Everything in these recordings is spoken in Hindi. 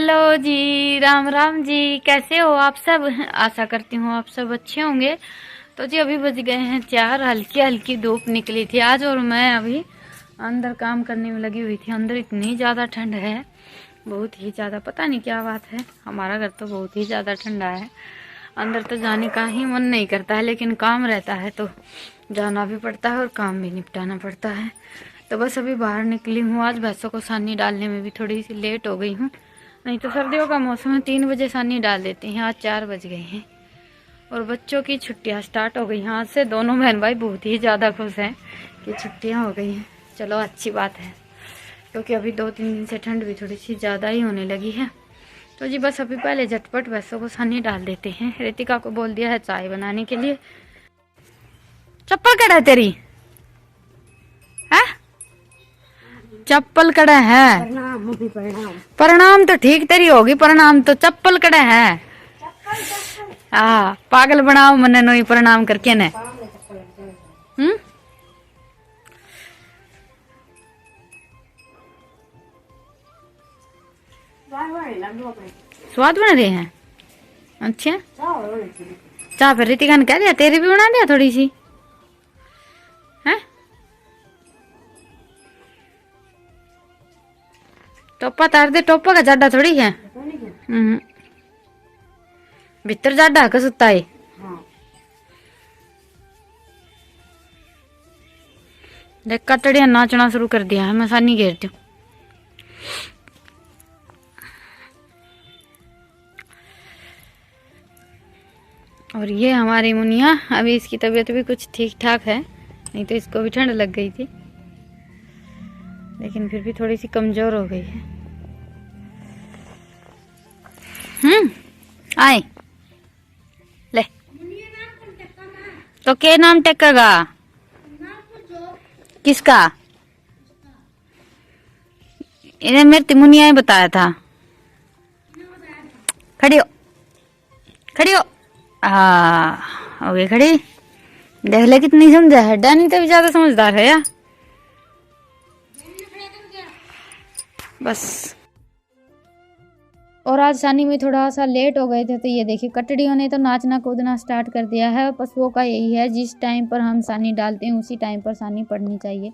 हेलो जी, राम राम जी। कैसे हो आप सब? आशा करती हूँ आप सब अच्छे होंगे। तो जी अभी बज गए हैं 4। हल्की हल्की धूप निकली थी आज और मैं अभी अंदर काम करने में लगी हुई थी। अंदर इतनी ज़्यादा ठंड है, बहुत ही ज़्यादा। पता नहीं क्या बात है, हमारा घर तो बहुत ही ज़्यादा ठंडा है। अंदर तो जाने का ही मन नहीं करता है, लेकिन काम रहता है तो जाना भी पड़ता है और काम भी निपटाना पड़ता है। तो बस अभी बाहर निकली हूँ। आज भैंसों को सानी डालने में भी थोड़ी सी लेट हो गई हूँ। नहीं तो सर्दियों का मौसम है, 3 बजे सानी डाल देते हैं। आज 4 बज गए हैं और बच्चों की छुट्टियाँ स्टार्ट हो गई हैं आज से। दोनों बहन भाई बहुत ही ज़्यादा खुश हैं कि छुट्टियाँ हो गई हैं। चलो अच्छी बात है, क्योंकि अभी 2-3 दिन से ठंड भी थोड़ी सी ज़्यादा ही होने लगी है। तो जी बस अभी पहले झटपट भैंसों को सानी डाल देते हैं। रितिका को बोल दिया है चाय बनाने के लिए। चप्पल कड़ा है तेरी? है चप्पल कड़ा है? प्रणाम तो ठीक तेरी होगी, प्रणाम तो चप्पल कड़ा है। हाँ पागल बनाओ मने नो प्रणाम करके ने। स्वाद बना रहे हैं? अच्छा चाह फिर रितिका ने कह दिया तेरी भी बना दिया थोड़ी सी है। टोपा तार दे, टोपा का जाडा थोड़ी है। भीतर जाडा है कसुता है। देख कटड़िया नाचना शुरू कर दिया है। मैं सानी घेरती हूँ। और ये हमारी मुनिया, अभी इसकी तबीयत भी कुछ ठीक ठाक है, नहीं तो इसको भी ठंड लग गई थी, लेकिन फिर भी थोड़ी सी कमजोर हो गई है। आए ले तो क्या नाम टेकेगा? किसका? इन्हें मेरी मुनिया ने बताया था। खड़ी हो, खड़ी हो। हाँ हो गई खड़ी। देख ले कितनी समझा है। डैनी तो भी ज्यादा समझदार है यार। बस और आज सानी में थोड़ा सा लेट हो गए थे, तो ये देखिए कटड़ियों ने तो नाचना कूदना स्टार्ट कर दिया है। पशुओं का यही है, जिस टाइम पर हम सानी डालते हैं उसी टाइम पर सानी पड़नी चाहिए।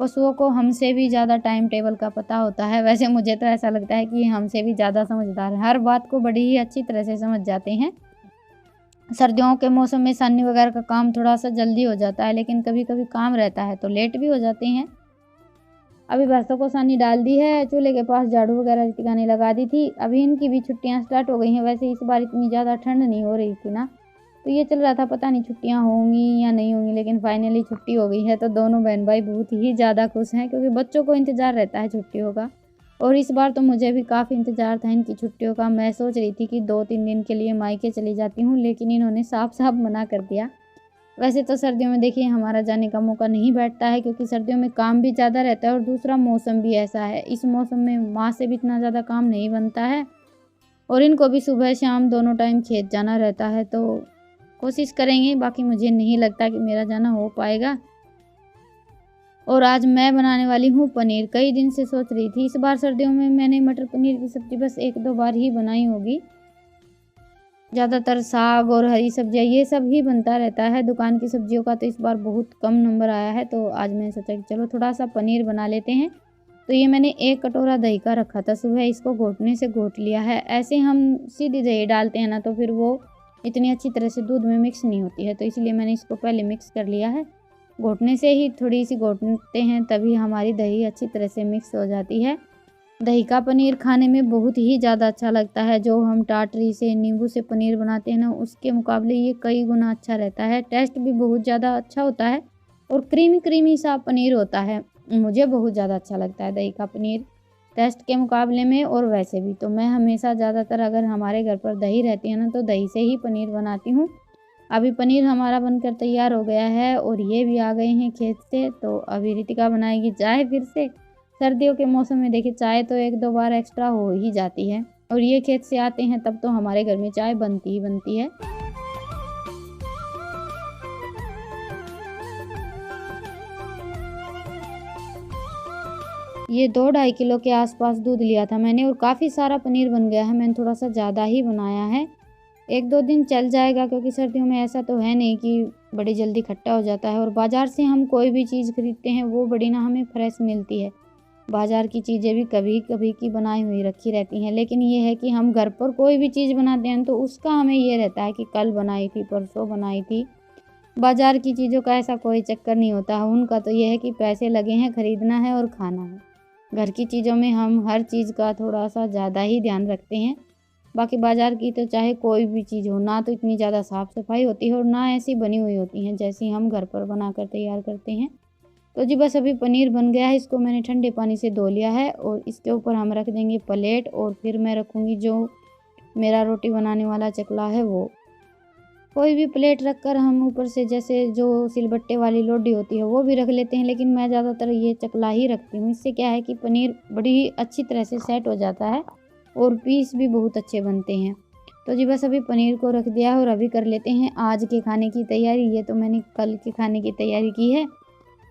पशुओं को हमसे भी ज़्यादा टाइम टेबल का पता होता है। वैसे मुझे तो ऐसा लगता है कि हमसे भी ज़्यादा समझदार है, हर बात को बड़ी ही अच्छी तरह से समझ जाते हैं। सर्दियों के मौसम में सानी वगैरह का काम थोड़ा सा जल्दी हो जाता है, लेकिन कभी कभी काम रहता है तो लेट भी हो जाते हैं। अभी भैंसों को सानी डाल दी है, चूल्हे के पास झाड़ू वगैरह रितिका ने लगा दी थी। अभी इनकी भी छुट्टियां स्टार्ट हो गई हैं। वैसे इस बार इतनी ज़्यादा ठंड नहीं हो रही थी ना, तो ये चल रहा था पता नहीं छुट्टियां होंगी या नहीं होंगी, लेकिन फाइनली छुट्टी हो गई है। तो दोनों बहन भाई बहुत ही ज़्यादा खुश हैं, क्योंकि बच्चों को इंतज़ार रहता है छुट्टियों का। और इस बार तो मुझे भी काफ़ी इंतज़ार था इनकी छुट्टियों का। मैं सोच रही थी कि 2-3 दिन के लिए मायके चली जाती हूँ, लेकिन इन्होंने साफ साफ मना कर दिया। वैसे तो सर्दियों में देखिए हमारा जाने का मौका नहीं बैठता है, क्योंकि सर्दियों में काम भी ज़्यादा रहता है और दूसरा मौसम भी ऐसा है। इस मौसम में माँ से भी इतना ज़्यादा काम नहीं बनता है, और इनको भी सुबह शाम दोनों टाइम खेत जाना रहता है। तो कोशिश करेंगे, बाकी मुझे नहीं लगता कि मेरा जाना हो पाएगा। और आज मैं बनाने वाली हूँ पनीर। कई दिन से सोच रही थी। इस बार सर्दियों में मैंने मटर पनीर की सब्ज़ी बस 1-2 बार ही बनाई होगी। ज़्यादातर साग और हरी सब्जियाँ ये सब ही बनता रहता है। दुकान की सब्जियों का तो इस बार बहुत कम नंबर आया है, तो आज मैंने सोचा कि चलो थोड़ा सा पनीर बना लेते हैं। तो ये मैंने 1 कटोरा दही का रखा था, सुबह इसको घोटने से घोट लिया है। ऐसे हम सीधी दही डालते हैं ना, तो फिर वो इतनी अच्छी तरह से दूध में मिक्स नहीं होती है, तो इसलिए मैंने इसको पहले मिक्स कर लिया है। घोटने से ही थोड़ी सी घोटते हैं, तभी हमारी दही अच्छी तरह से मिक्स हो जाती है। दही का पनीर खाने में बहुत ही ज़्यादा अच्छा लगता है। जो हम टाटरी से नींबू से पनीर बनाते हैं ना, उसके मुकाबले ये कई गुना अच्छा रहता है। टेस्ट भी बहुत ज़्यादा अच्छा होता है और क्रीमी क्रीमी सा पनीर होता है। मुझे बहुत ज़्यादा अच्छा लगता है दही का पनीर टेस्ट के मुकाबले में। और वैसे भी तो मैं हमेशा ज़्यादातर अगर हमारे घर पर दही रहती है ना, तो दही से ही पनीर बनाती हूँ। अभी पनीर हमारा बनकर तैयार हो गया है और ये भी आ गए हैं खेत से। तो अभी रितिका बनाएगी चाय फिर से। सर्दियों के मौसम में देखिए चाय तो 1-2 बार एक्स्ट्रा हो ही जाती है, और ये खेत से आते हैं तब तो हमारे घर में चाय बनती ही बनती है। ये 2-2.5 किलो के आसपास दूध लिया था मैंने और काफ़ी सारा पनीर बन गया है। मैंने थोड़ा सा ज़्यादा ही बनाया है। 1-2 दिन चल जाएगा क्योंकि सर्दियों में ऐसा तो है नहीं कि बड़ी जल्दी खट्टा हो जाता है। और बाज़ार से हम कोई भी चीज़ खरीदते हैं वो बड़ी ना हमें फ्रेश मिलती है। बाज़ार की चीज़ें भी कभी-कभी की बनाई हुई रखी रहती हैं। लेकिन ये है कि हम घर पर कोई भी चीज़ बनाते हैं तो उसका हमें ये रहता है कि कल बनाई थी, परसों बनाई थी। बाज़ार की चीज़ों का ऐसा कोई चक्कर नहीं होता। उनका तो ये है कि पैसे लगे हैं, खरीदना है और खाना है। घर की चीज़ों में हम हर चीज़ का थोड़ा-सा ज़्यादा ही ध्यान रखते हैं। बाकी बाज़ार की तो चाहे कोई भी चीज़ हो, ना तो इतनी ज़्यादा साफ़-सफ़ाई होती है और ना ऐसी बनी हुई होती हैं जैसी हम घर पर बनाकर तैयार करते हैं। तो जी बस अभी पनीर बन गया है, इसको मैंने ठंडे पानी से धो लिया है और इसके ऊपर हम रख देंगे प्लेट और फिर मैं रखूँगी जो मेरा रोटी बनाने वाला चकला है वो। कोई भी प्लेट रखकर हम ऊपर से जैसे जो सिलबट्टे वाली लोडी होती है वो भी रख लेते हैं, लेकिन मैं ज़्यादातर ये चकला ही रखती हूँ। इससे क्या है कि पनीर बड़ी अच्छी तरह से सेट हो जाता है और पीस भी बहुत अच्छे बनते हैं। तो जी बस अभी पनीर को रख दिया है और अभी कर लेते हैं आज के खाने की तैयारी। ये तो मैंने कल के खाने की तैयारी की है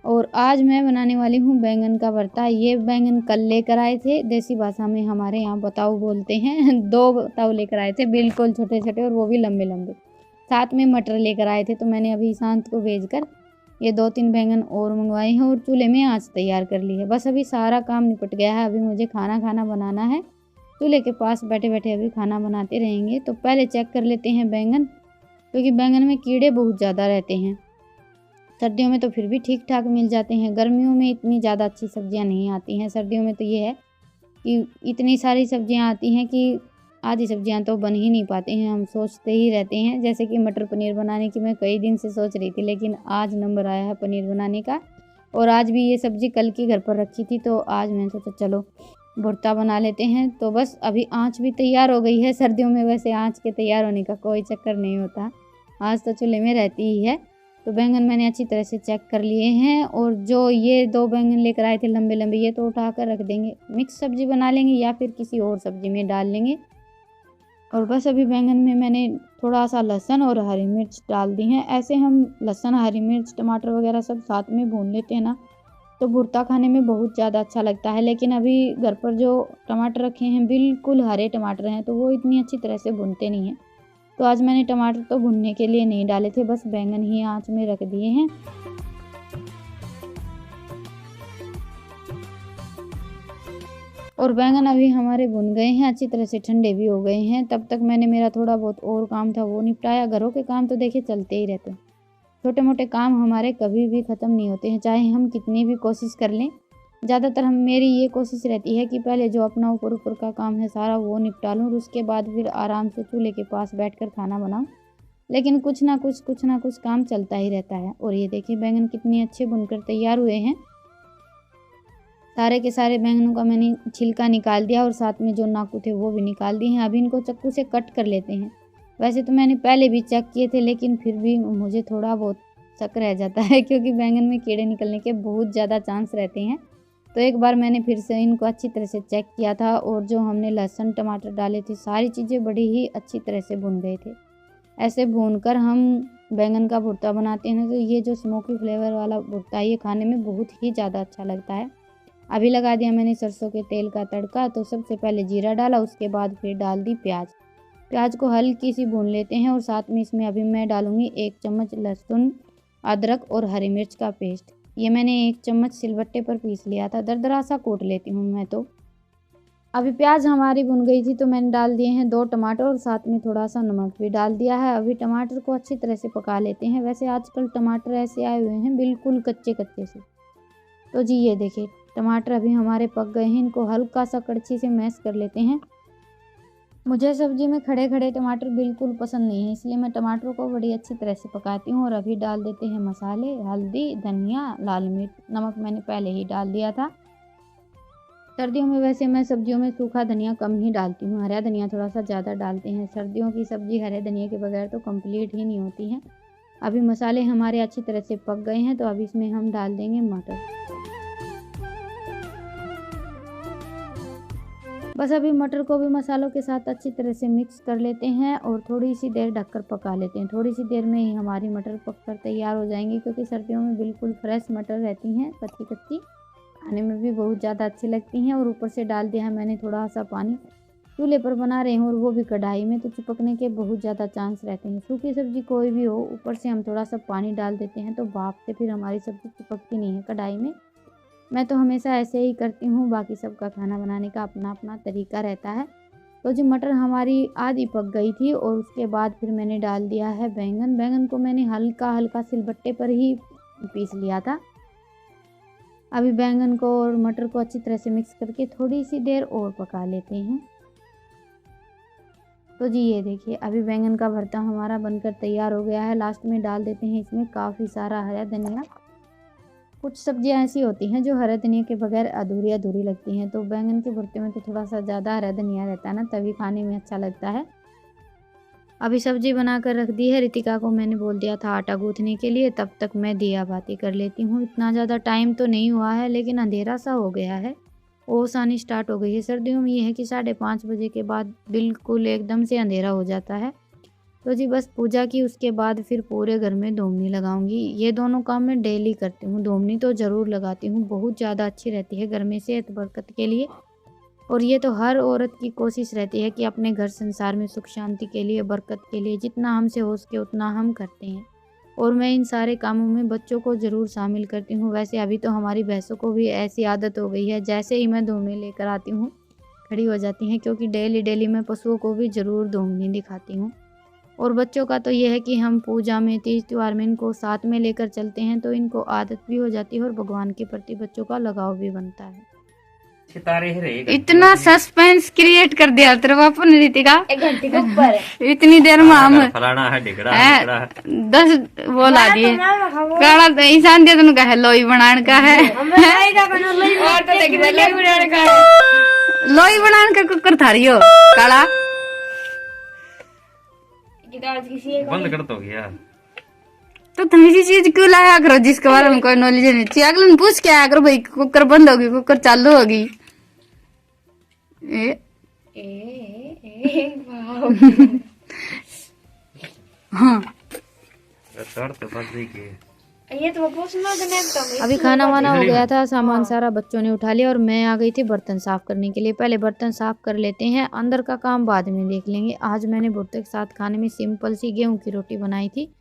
और आज मैं बनाने वाली हूँ बैंगन का भरता। ये बैंगन कल लेकर आए थे, देसी भाषा में हमारे यहाँ बताऊ बोलते हैं। 2 बताऊ लेकर आए थे, बिल्कुल छोटे-छोटे और वो भी लंबे-लंबे। साथ में मटर लेकर आए थे, तो मैंने अभी ईशांत को भेजकर ये 2-3 बैंगन और मंगवाए हैं और चूल्हे में आँच तैयार कर ली है। बस अभी सारा काम निपट गया है, अभी मुझे खाना बनाना है। चूल्हे के पास बैठे-बैठे अभी खाना बनाते रहेंगे। तो पहले चेक कर लेते हैं बैंगन, क्योंकि बैंगन में कीड़े बहुत ज़्यादा रहते हैं। सर्दियों में तो फिर भी ठीक-ठाक मिल जाते हैं, गर्मियों में इतनी ज़्यादा अच्छी सब्जियाँ नहीं आती हैं। सर्दियों में तो ये है कि इतनी सारी सब्जियाँ आती हैं कि आधी सब्जियाँ तो बन ही नहीं पाती हैं, हम सोचते ही रहते हैं। जैसे कि मटर पनीर बनाने की मैं कई दिन से सोच रही थी, लेकिन आज नंबर आया है पनीर बनाने का। और आज भी ये सब्ज़ी कल की घर पर रखी थी, तो आज मैंने सोचा चलो भुर्ता बना लेते हैं। तो बस अभी आँच भी तैयार हो गई है। सर्दियों में वैसे आँच के तैयार होने का कोई चक्कर नहीं होता, आँच तो चूल्हे में रहती ही है। तो बैंगन मैंने अच्छी तरह से चेक कर लिए हैं और जो ये 2 बैंगन लेकर आए थे लंबे-लंबे, ये तो उठा कर रख देंगे। मिक्स सब्ज़ी बना लेंगे या फिर किसी और सब्ज़ी में डाल लेंगे। और बस अभी बैंगन में मैंने थोड़ा-सा लहसुन और हरी मिर्च डाल दी हैं। ऐसे हम लहसुन, हरी मिर्च, टमाटर वगैरह सब साथ में भून लेते हैं ना, तो भुर्ता खाने में बहुत ज़्यादा अच्छा लगता है। लेकिन अभी घर पर जो टमाटर रखे हैं बिल्कुल हरे टमाटर हैं, तो वो इतनी अच्छी तरह से भुनते नहीं हैं। तो आज मैंने टमाटर तो भुनने के लिए नहीं डाले थे, बस बैंगन ही आँच में रख दिए हैं। और बैंगन अभी हमारे भुन गए हैं, अच्छी तरह से ठंडे भी हो गए हैं। तब तक मैंने मेरा थोड़ा बहुत और काम था वो निपटाया। घरों के काम तो देखिए चलते ही रहते हैं। छोटे-मोटे काम हमारे कभी भी ख़त्म नहीं होते हैं, चाहे हम कितनी भी कोशिश कर लें। ज़्यादातर हम मेरी ये कोशिश रहती है कि पहले जो अपना ऊपर-ऊपर का काम है सारा वो निपटा लूँ और उसके बाद फिर आराम से चूल्हे के पास बैठकर खाना बनाऊँ। लेकिन कुछ ना कुछ काम चलता ही रहता है। और ये देखिए बैंगन कितने अच्छे बनकर तैयार हुए हैं। सारे के सारे बैंगनों का मैंने छिलका निकाल दिया और साथ में जो नाकू थे वो भी निकाल दिए हैं। अभी इनको चाकू से कट कर लेते हैं। वैसे तो मैंने पहले भी चेक किए थे, लेकिन फिर भी मुझे थोड़ा बहुत शक रह जाता है क्योंकि बैंगन में कीड़े निकलने के बहुत ज़्यादा चांस रहते हैं। तो एक बार मैंने फिर से इनको अच्छी तरह से चेक किया था और जो हमने लहसुन टमाटर डाले थे सारी चीज़ें बड़ी ही अच्छी तरह से भुन गए थे। ऐसे भूनकर हम बैंगन का भुर्ता बनाते हैं तो ये जो स्मोकी फ्लेवर वाला भुर्ता है ये खाने में बहुत ही ज़्यादा अच्छा लगता है। अभी लगा दिया मैंने सरसों के तेल का तड़का। तो सबसे पहले जीरा डाला, उसके बाद फिर डाल दी प्याज। प्याज को हल्की सी भून लेते हैं और साथ में इसमें अभी मैं डालूंगी 1 चम्मच लहसुन, अदरक और हरी मिर्च का पेस्ट। ये मैंने 1 चम्मच सिलबट्टे पर पीस लिया था, दरदरा सा कूट लेती हूँ मैं तो। अभी प्याज हमारी भुन गई थी तो मैंने डाल दिए हैं 2 टमाटर और साथ में थोड़ा सा नमक भी डाल दिया है। अभी टमाटर को अच्छी तरह से पका लेते हैं। वैसे आजकल टमाटर ऐसे आए हुए हैं बिल्कुल कच्चे-कच्चे से। तो जी ये देखिए टमाटर अभी हमारे पक गए हैं, इनको हल्का सा कड़छी से मैश कर लेते हैं। मुझे सब्जी में खड़े-खड़े टमाटर बिल्कुल पसंद नहीं है, इसलिए मैं टमाटरों को बड़ी अच्छी तरह से पकाती हूँ। और अभी डाल देते हैं मसाले, हल्दी, धनिया, लाल मिर्च, नमक मैंने पहले ही डाल दिया था। सर्दियों में वैसे मैं सब्जियों में सूखा धनिया कम ही डालती हूँ, हरा धनिया थोड़ा सा ज़्यादा डालते हैं। सर्दियों की सब्ज़ी हरे धनिया के बगैर तो कंप्लीट ही नहीं होती है। अभी मसाले हमारे अच्छी तरह से पक गए हैं तो अभी इसमें हम डाल देंगे मटर। बस अभी मटर को भी मसालों के साथ अच्छी तरह से मिक्स कर लेते हैं और थोड़ी सी देर ढककर पका लेते हैं। थोड़ी सी देर में ही हमारी मटर पककर तैयार हो जाएंगी, क्योंकि सर्दियों में बिल्कुल फ्रेश मटर रहती हैं, कच्ची कच्ची खाने में भी बहुत ज़्यादा अच्छी लगती हैं। और ऊपर से डाल दिया है मैंने थोड़ा सा पानी। चूल्हे पर बना रहे हैं और वो भी कढ़ाई में, तो चिपकने के बहुत ज़्यादा चांस रहते हैं। सूखी सब्ज़ी कोई भी हो, ऊपर से हम थोड़ा सा पानी डाल देते हैं तो भाप से फिर हमारी सब्ज़ी चिपकती नहीं है कढ़ाई में। मैं तो हमेशा ऐसे ही करती हूँ, बाकी सबका खाना बनाने का अपना अपना तरीका रहता है। तो जो मटर हमारी आधी पक गई थी और उसके बाद फिर मैंने डाल दिया है बैंगन। बैंगन को मैंने हल्का हल्का सिलबट्टे पर ही पीस लिया था। अभी बैंगन को और मटर को अच्छी तरह से मिक्स करके थोड़ी सी देर और पका लेते हैं। तो जी ये देखिए, अभी बैंगन का भरता हमारा बनकर तैयार हो गया है। लास्ट में डाल देते हैं इसमें काफ़ी सारा हरा धनिया। कुछ सब्जियां ऐसी होती हैं जो हरे धनिया के बगैर अधूरी अधूरी लगती हैं, तो बैंगन के भरते में तो थोड़ा सा ज़्यादा हरा धनिया रहता है ना, तभी खाने में अच्छा लगता है। अभी सब्जी बनाकर रख दी है। रितिका को मैंने बोल दिया था आटा गूँथने के लिए, तब तक मैं दिया बाती कर लेती हूँ। इतना ज़्यादा टाइम तो नहीं हुआ है, लेकिन अंधेरा सा हो गया है, ओस आनी स्टार्ट हो गई है। सर्दियों में ये है कि 5:30 बजे के बाद बिल्कुल एकदम से अंधेरा हो जाता है। तो जी बस पूजा की, उसके बाद फिर पूरे घर में धूमनी लगाऊंगी। ये दोनों काम मैं डेली करती हूँ। धूमनी तो ज़रूर लगाती हूँ, बहुत ज़्यादा अच्छी रहती है घर में सेहत बरकत के लिए। और ये तो हर औरत की कोशिश रहती है कि अपने घर संसार में सुख शांति के लिए, बरकत के लिए जितना हमसे हो सके उतना हम करते हैं। और मैं इन सारे कामों में बच्चों को ज़रूर शामिल करती हूँ। वैसे अभी तो हमारी भैंसों को भी ऐसी आदत हो गई है, जैसे ही मैं धूमनी लेकर आती हूँ खड़ी हो जाती हैं, क्योंकि डेली मैं पशुओं को भी ज़रूर धूमनी दिखाती हूँ। और बच्चों का तो ये है कि हम पूजा में, तीज त्योहार में इनको साथ में लेकर चलते हैं, तो इनको आदत भी हो जाती है और भगवान के प्रति बच्चों का लगाव भी बनता है। इतना सस्पेंस क्रिएट कर दिया तेरे बापू ने रितिका, 1 घंटे के ऊपर इतनी देर में हम फलाना है ढिकड़ा है 10 वो ला दिए। काला तो ईशान दे तुम कहे लोई बनाने का है, और तो देख लोई बनाने का है, लोई बनाने का कुकर था रियो काला बंद कर दो यार। तो तुम इसी चीज क्यों लाया करो जिसके बारे में कोई नॉलेज नहीं चाहिए। अगले पूछ के आया करो भाई, कुकर बंद होगी, कुकर चालू होगी। हाँ ये तो अभी खाना वाना हो गया था, सामान सारा बच्चों ने उठा लिया और मैं आ गई थी बर्तन साफ करने के लिए। पहले बर्तन साफ कर लेते हैं, अंदर का काम बाद में देख लेंगे। आज मैंने भुर्ते के साथ खाने में सिंपल सी गेहूं की रोटी बनाई थी।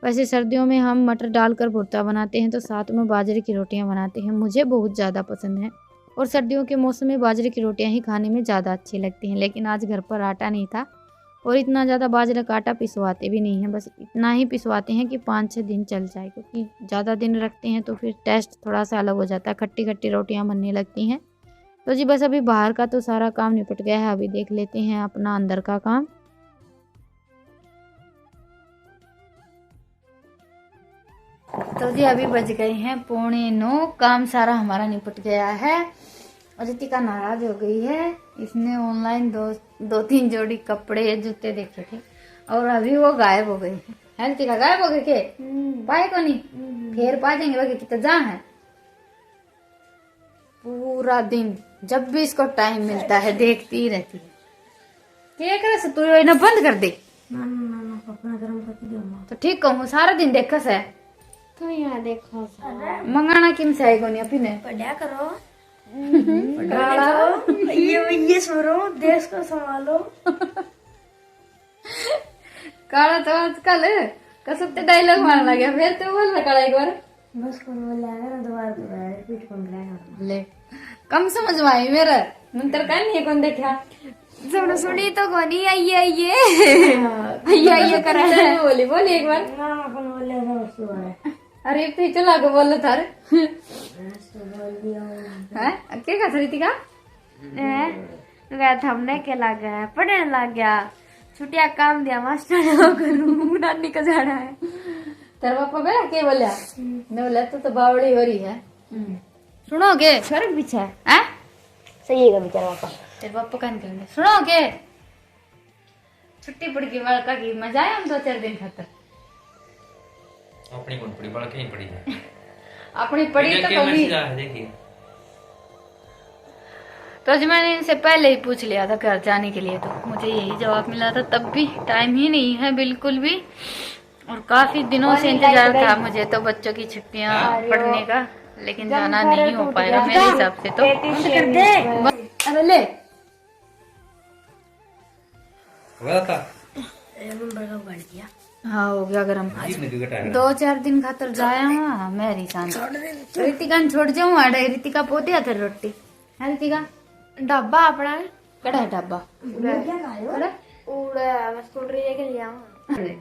वैसे सर्दियों में हम मटर डालकर भुर्ता बनाते हैं, तो साथ में बाजरे की रोटियां बनाते हैं। मुझे बहुत ज़्यादा पसंद है और सर्दियों के मौसम में बाजरे की रोटियां ही खाने में ज़्यादा अच्छी लगती हैं। लेकिन आज घर पर आटा नहीं था और इतना ज़्यादा बाजरे का आटा पिसवाते भी नहीं हैं, बस इतना ही पिसवाते हैं कि 5-6 दिन चल जाए, क्योंकि ज़्यादा दिन रखते हैं तो फिर टेस्ट थोड़ा सा अलग हो जाता है, खट्टी खट्टी रोटियां बनने लगती हैं। तो जी बस अभी बाहर का तो सारा काम निपट गया है, अभी देख लेते हैं अपना अंदर का काम। तो जी अभी बज गए हैं 8:45, काम सारा हमारा निपट गया है। और रितिका नाराज हो गई है, इसने ऑनलाइन 2-3 जोड़ी कपड़े जूते देखे थे और अभी वो गायब हो गई है। रितिका गायब हो गई के पाए को नहीं, फिर पा जाएंगे बाकी कितना जहाँ है। पूरा दिन जब भी इसको टाइम मिलता है देखती ही रहती है। क्या करे तू ना बंद कर दे तो ठीक कहूँ, सारा दिन देखस है तो यहाँ देखो मंगाना किन से आएगा नहीं अपने पढ़ा करो ये सुनो, देश को संभालो। काला तो आजकल कसते डायलॉग मारना गया, फिर तो बोल ना काला एक बार बस कौन बोलेगा ना, दोबारा रिपीट कौन करेगा। ले कम समझ में आई मेरा नंतर का नहीं कौन देखा सुनो सुनी तो कोनी आइए आइए आइए करा है। बोली एक बार ना कौन बोलेगा उसको। अरे तो चला के बोल थारे क्या खा रही थी का गया था हमने के लग गया पढ़ने लग गया, छुट्टियां काम दिया मास्टर नानी का जाना है। तेरे पापा बेटा क्या बोलिया मैं बोला तो बावड़ी हो रही है। सुनोगे स्वर्ग पीछा है सही है बेचारा पापा। तेरे पापा का निकल सुनोगे छुट्टी पड़ गई बड़का की मजा आया हम 2-4 दिन खातर। अपनी कौन पड़ी बड़ा कहीं पड़ी है अपनी पड़ी तो कभी देखिए। तो आज मैंने इनसे पहले ही पूछ लिया था घर जाने के लिए, तो मुझे यही जवाब मिला था, तब भी टाइम ही नहीं है बिल्कुल भी। और काफी दिनों से इंतजार था मुझे तो बच्चों की छुट्टियां पढ़ने का, लेकिन जाना नहीं हो पाएगा मेरे हिसाब से तो। अरे ले हाँ हो गया गरम। 2-4 दिन खातर जाया हाँ मेरी शान रितिका ने छोड़ जाऊँ अरे रितिका पोते आते रोटी है रितिका डब्बा अपना कड़ा है डब्बा अरे स्कूटरी लेके लिया अरे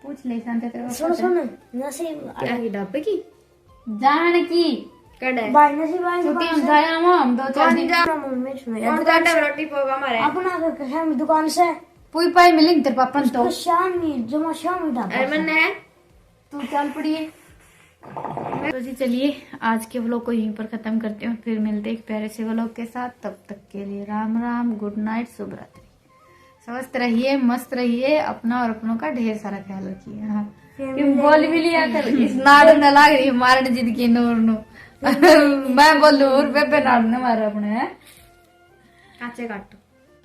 पूछ ले शांति तेरे सुन सुन नसीब क्या की डब्बे की जाने की कड़े भाई नसीब भाई छुट्टी हम जाया हम 2-4 दिन रोटी पोगा हमारे अपना घर दुकान से पुई पाई मिलेंगे तेरे पापा ने तो शामी जमा शामी अरे मैंने है तू चल पड़िए। तो जी चलिए आज के व्लॉग को यहीं पर खत्म करते हैं, फिर मिलते हैं एक प्यारे से व्लॉग के साथ। तब तक के लिए राम राम, गुड नाइट, शुभ रात्रि। स्वस्थ रहिए, मस्त रहिए, अपना और अपनों का ढेर सारा ख्याल रखिए। हाँ बोल भी लिया कर इस नाड़ न लाग रही मारने जिद की नूर नो मैं बोलू और बेबे नाड़ न मारे अपने काचे काटो